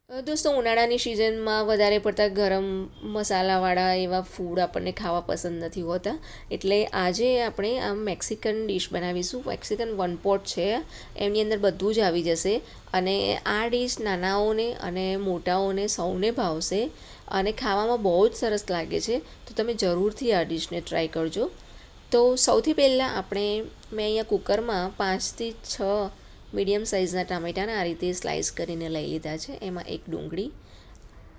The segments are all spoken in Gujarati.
દોસ્તો ઉનાળાની સિઝનમાં વધારે પડતા ગરમ મસાલાવાળા એવા ફૂડ આપણને ખાવા પસંદ નથી હોતા, એટલે આજે આપણે આમ મેક્સિકન ડિશ બનાવીશું. મેક્સિકન વન પોટ છે, એમની અંદર બધું જ આવી જશે અને આ ડિશ નાનાઓને અને મોટાઓને સૌને ભાવશે અને ખાવામાં બહુ જ સરસ લાગે છે. તો તમે જરૂરથી આ ડિશને ટ્રાય કરજો. તો સૌથી પહેલાં મેં અહીંયા કુકરમાં 5 થી 6 મીડિયમ સાઇઝના ટામેટાને આ રીતે સ્લાઇસ કરીને લઈ લીધા છે. એમાં એક ડુંગળી,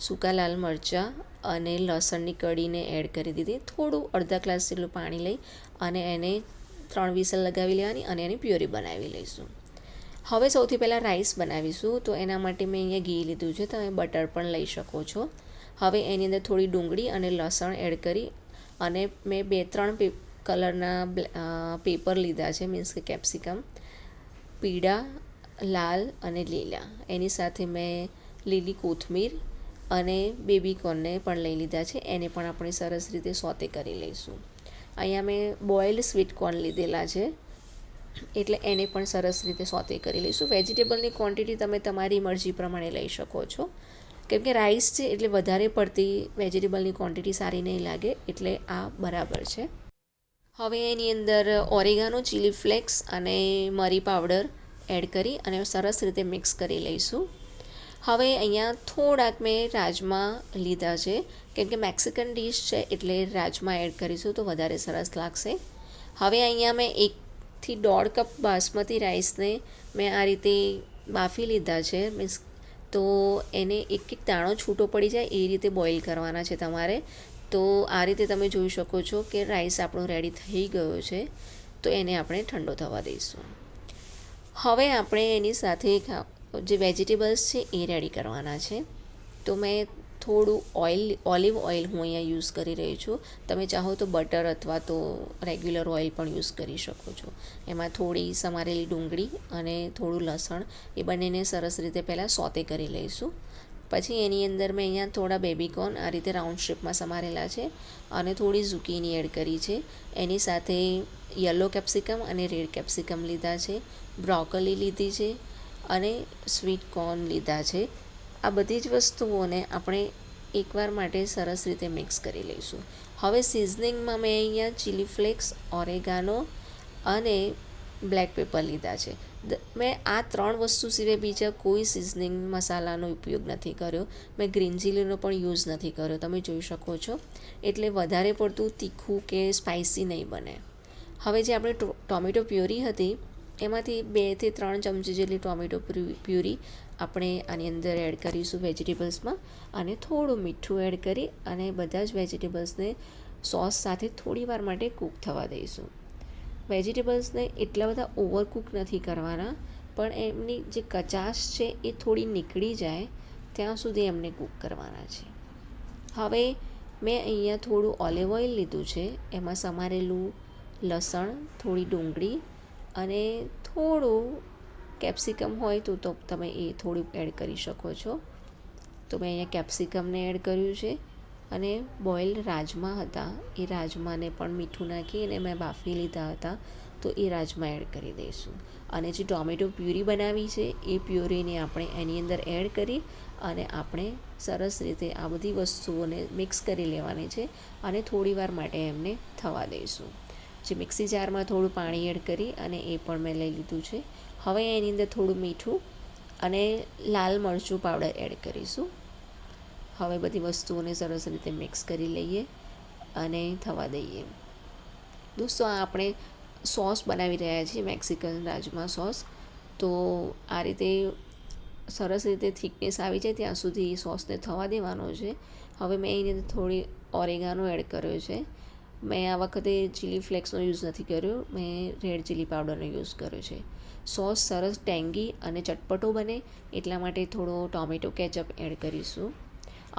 સૂકા લાલ મરચાં અને લસણની કળીને એડ કરી દીધી. થોડું અડધા ગ્લાસ જેટલું પાણી લઈ અને એને 3 વિસલ લગાવી લેવાની અને એની પ્યોરી બનાવી લઈશું. હવે સૌથી પહેલાં રાઈસ બનાવીશું. તો એના માટે મેં અહીંયા ઘી લીધું છે, તમે બટર પણ લઈ શકો છો. હવે એની અંદર થોડી ડુંગળી અને લસણ એડ કરી અને મેં 2-3 કલરના પેપર લીધા છે, મીન્સ કે કેપ્સિકમ, પીળા, લાલ અને લીલા. એની સાથે મેં લીલી કોથમીર અને બેબી કોર્નને પણ લઈ લીધા છે. એને પણ આપણે સરસ રીતે સોતે કરી લઈશું. અહીંયા મેં બોઇલ્ડ સ્વીટ કોર્ન લીધેલા છે, એટલે એને પણ સરસ રીતે સોતે કરી લઈશું. વેજીટેબલની ક્વોન્ટિટી તમે તમારી મરજી પ્રમાણે લઈ શકો છો, કેમ કે રાઈસ છે એટલે વધારે પડતી વેજીટેબલની ક્વોન્ટિટી સારી નહીં લાગે, એટલે આ બરાબર છે. હવે એની અંદર ઓરેગાનો, ચીલી ફ્લેક્સ અને મરી પાવડર એડ કરી અને સરસ રીતે મિક્સ કરી લઈશું. હવે અહીંયા થોડાક મેં રાજમા લીધા છે, કેમ કે મેક્સિકન ડિશ છે એટલે રાજમા એડ કરીશું તો વધારે સરસ લાગશે. હવે અહીંયા મેં 1-1.5 કપ બાસમતી રાઈસને મેં આ રીતે બાફી લીધા છે, મીન્સ તો એને એક દાણો છૂટો પડી જાય એ રીતે બોઇલ કરવાના છે તમારે. તો આ રીતે તમે જોઈ શકો છો કે રાઈસ આપણો રેડી થઈ ગયો છે. તો એને આપણે ઠંડો થવા દઈશું. હવે આપણે એની સાથે જે વેજીટેબલ્સ છે એ રેડી કરવાના છે. તો મેં થોડું ઓલિવ ઓઇલ હું અહીંયા યુઝ કરી રહી છું. તમે ચાહો તો બટર અથવા તો રેગ્યુલર ઓઇલ પણ યુઝ કરી શકો છો. એમાં થોડી સમારેલી ડુંગળી અને થોડું લસણ એ બંનેને સરસ રીતે પહેલાં સોતે કરી લઈશું. પછી એની અંદર મેં અહીંયા થોડા બેબીકોર્ન આ રીતે રાઉન્ડ શેપમાં સમારેલા છે અને થોડી ઝુકીની એડ કરી છે. એની સાથે યલો કેપ્સિકમ અને રેડ કેપ્સિકમ લીધા છે, બ્રોકોલી લીધી છે અને સ્વીટ કોર્ન લીધા છે. આ બધી જ વસ્તુઓને આપણે એકવાર માટે સરસ રીતે મિક્સ કરી લઈશું. હવે સિઝનિંગમાં મેં અહીંયા ચીલી ફ્લેક્સ, ઓરેગાનો અને બ્લેક પેપર લીધા છે. મેં આ 3 વસ્તુ સિવાય બીજા કોઈ સિઝનિંગ મસાલાનો ઉપયોગ નથી કર્યો. મેં ગ્રીન ચીલીનો પણ યુઝ નથી કર્યો, તમે જોઈ શકો છો. એટલે વધારે પડતું તીખું કે સ્પાઇસી નહીં બને. હવે જે આપણે ટોમેટો પ્યુરી હતી એમાંથી 2-3 ચમચી જેટલી ટોમેટો પ્યુરી આપણે આની અંદર એડ કરીશું વેજીટેબલ્સમાં, અને થોડું મીઠું એડ કરી અને બધા જ વેજીટેબલ્સને સોસ સાથે થોડી વાર માટે કૂક થવા દઈશું. વેજીટેબલ્સને એટલા બધા ઓવરકૂક નથી કરવાના, પણ એમની જે કચાશ છે એ થોડી નીકળી જાય ત્યાં સુધી એમને કૂક કરવાના છે. હવે મેં અહીંયા થોડું ઓલિવ ઓઇલ લીધું છે, એમાં સમારેલું લસણ, થોડી ડુંગળી અને થોડું કેપ્સિકમ હોય તો તમે એ થોડું એડ કરી શકો છો. તો મેં અહીંયા કેપ્સિકમને એડ કર્યું છે અને બોઇલ્ડ રાજમા હતા એ રાજમાને પણ મીઠું નાખી અને મેં બાફી લીધા હતા, તો એ રાજમા એડ કરી દઈશું. અને જે ટોમેટો પ્યુરી બનાવી છે એ પ્યુરીને આપણે એની અંદર એડ કરી અને આપણે સરસ રીતે આ બધી વસ્તુઓને મિક્સ કરી લેવાની છે અને થોડી વાર માટે એમને થવા દઈશું. જે મિક્સી જારમાં થોડું પાણી એડ કરી અને એ પણ મેં લઈ લીધું છે. હવે એની અંદર થોડું મીઠું અને લાલ મરચું પાવડર એડ કરીશું. હવે બધી વસ્તુઓને સરસ રીતે મિક્સ કરી લઈએ અને થવા દઈએ. દોસ્તો આ આપણે સોસ બનાવી રહ્યા છીએ, મેક્સિકન રાજમા સોસ. તો આ રીતે સરસ રીતે થિકનેસ આવી જાય ત્યાં સુધી સોસને થવા દેવાનો છે. હવે મેં એની અંદર થોડી ઓરેગાનો એડ કર્યો છે. મેં આ વખતે ચીલી ફ્લેક્સનો યુઝ નથી કર્યો, મેં રેડ ચીલી પાવડરનો યુઝ કર્યો છે. સોસ સરસ ટેંગી અને ચટપટો બને એટલા માટે થોડો ટોમેટો કેચઅપ એડ કરીશું.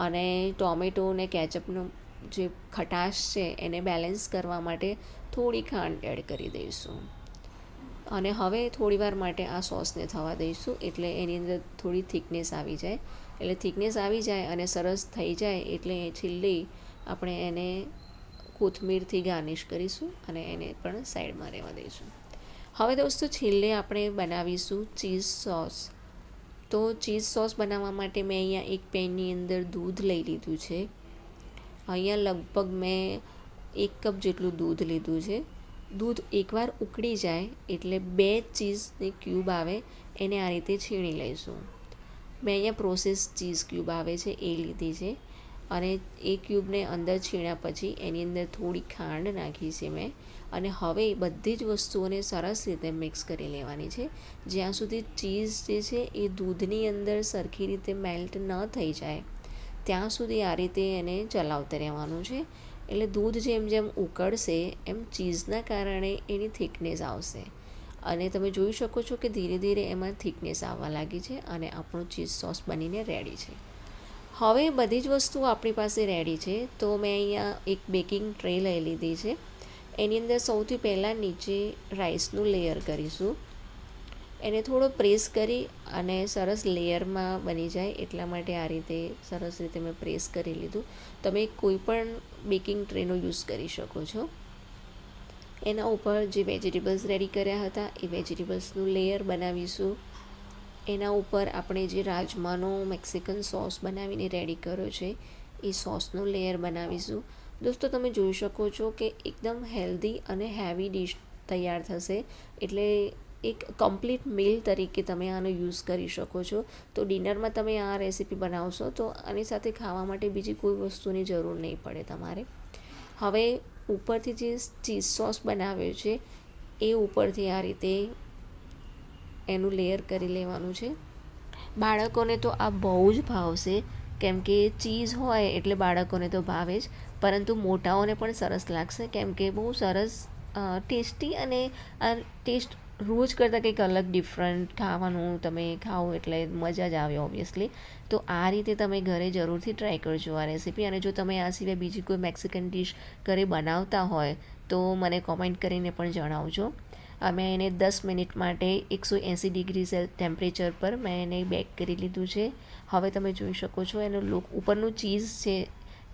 અને ટોમેટો અને કેચઅપનો જે ખટાશ છે એને બેલેન્સ કરવા માટે થોડી ખાંડ એડ કરી દઈશું. અને હવે થોડીવાર માટે આ સોસને થવા દઈશું, એટલે એની અંદર થોડી થિકનેસ આવી જાય. એટલે થિકનેસ આવી જાય અને સરસ થઈ જાય એટલે છેલ્લે આપણે એને કોથમીરથી ગાર્નિશ કરીશું અને એને પણ સાઈડમાં રહેવા દઈશું. હવે દોસ્તો છેલ્લે આપણે બનાવીશું ચીઝ સોસ. તો ચીઝ સોસ બનાવવા માટે મેં અહીંયા એક પેનની અંદર દૂધ લઈ લીધું છે. અહીંયા લગભગ મેં 1 કપ જેટલું દૂધ લીધું છે. દૂધ એકવાર ઉકળી જાય એટલે 2 ચીઝની ક્યુબ આવે એને આ રીતે છીણી લઈશું. મેં અહીંયા પ્રોસેસ ચીઝ ક્યુબ આવે છે એ લીધી છે અને એ ક્યુબને અંદર છીણ્યા પછી એની અંદર થોડી ખાંડ નાખી છે મેં. અને હવે બધી જ વસ્તુઓને સરસ રીતે મિક્સ કરી લેવાની છે જ્યાં સુધી ચીઝ જે છે એ દૂધની અંદર સરખી રીતે મેલ્ટ ન થઈ જાય ત્યાં સુધી આ રીતે એને ચલાવતા રહેવાનું છે. એટલે દૂધ જેમ જેમ ઉકળશે એમ ચીઝના કારણે એની થિકનેસ આવશે અને તમે જોઈ શકો છો કે ધીરે ધીરે એમાં થિકનેસ આવવા લાગી છે અને આપણું ચીઝ સોસ બનીને રેડી છે. હવે બધી જ વસ્તુઓ આપણી પાસે રેડી છે. તો મેં અહીંયા એક બેકિંગ ટ્રે લઈ લીધી છે. એની અંદર સૌથી પહેલાં નીચે રાઈસનું લેયર કરીશું. એને થોડો પ્રેસ કરી અને સરસ લેયરમાં બની જાય એટલા માટે આ રીતે સરસ રીતે મેં પ્રેસ કરી લીધું. તમે કોઈ પણ બેકિંગ ટ્રેનો યુઝ કરી શકો છો. એના ઉપર જે વેજીટેબલ્સ રેડી કર્યા હતા એ વેજીટેબલ્સનું લેયર બનાવીશું. એના ઉપર આપણે જે રાજમાનો મેક્સિકન સોસ બનાવીને રેડી કર્યો છે એ સોસનું લેયર બનાવીશું. દોસ્તો તમે જોઈ શકો છો કે એકદમ હેલ્ધી અને હેવી ડીશ તૈયાર થશે. એટલે એક કમ્પ્લીટ મીલ તરીકે તમે આનો યુઝ કરી શકો છો. તો ડિનરમાં તમે આ રેસીપી બનાવશો તો આની સાથે ખાવા માટે બીજી કોઈ વસ્તુની જરૂર નહીં પડે તમારે. હવે ઉપરથી જે ચીઝ સોસ બનાવ્યો છે એ ઉપરથી આ રીતે એનું લેયર કરી લેવાનું છે. બાળકોને તો આ બહુ જ ભાવશે કેમ કે ચીઝ હોય એટલે બાળકોને તો ભાવે જ, પરંતુ મોટાઓને પણ સરસ લાગશે કેમ કે બહુ સરસ ટેસ્ટી અને આ ટેસ્ટ રોજ કરતાં કંઈક અલગ ડિફરન્ટ ખાવાનું તમે ખાઓ એટલે મજા જ આવે ઓબ્વિયસલી. તો આ રીતે તમે ઘરે જરૂરથી ટ્રાય કરજો આ રેસીપી. અને જો તમે આ સિવાય બીજી કોઈ મેક્સિકન ડિશ ઘરે બનાવતા હોય તો મને કોમેન્ટ કરીને પણ જણાવજો. મેં એને 10 મિનિટ માટે 180 ડિગ્રી ટેમ્પરેચર પર મેં એને બેક કરી લીધું છે. હવે તમે જોઈ શકો છો એનો લુક, ઉપરનું ચીઝ છે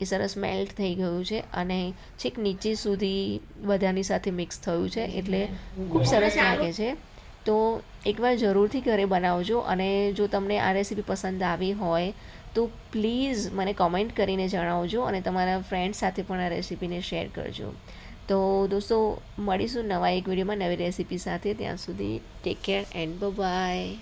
એ સરસ મેલ્ટ થઈ ગયું છે અને છેક નીચે સુધી બધાની સાથે મિક્સ થયું છે એટલે ખૂબ સરસ લાગે છે. તો એકવાર જરૂરથી ઘરે બનાવજો અને જો તમને આ રેસીપી પસંદ આવી હોય તો પ્લીઝ મને કોમેન્ટ કરીને જણાવજો અને તમારા ફ્રેન્ડ્સ સાથે પણ આ રેસીપીને શેર કરજો. તો દોસ્તો મળીશું નવા એક વિડીયોમાં નવી રેસીપી સાથે. ત્યાં સુધી ટેક કેર એન્ડ બાય.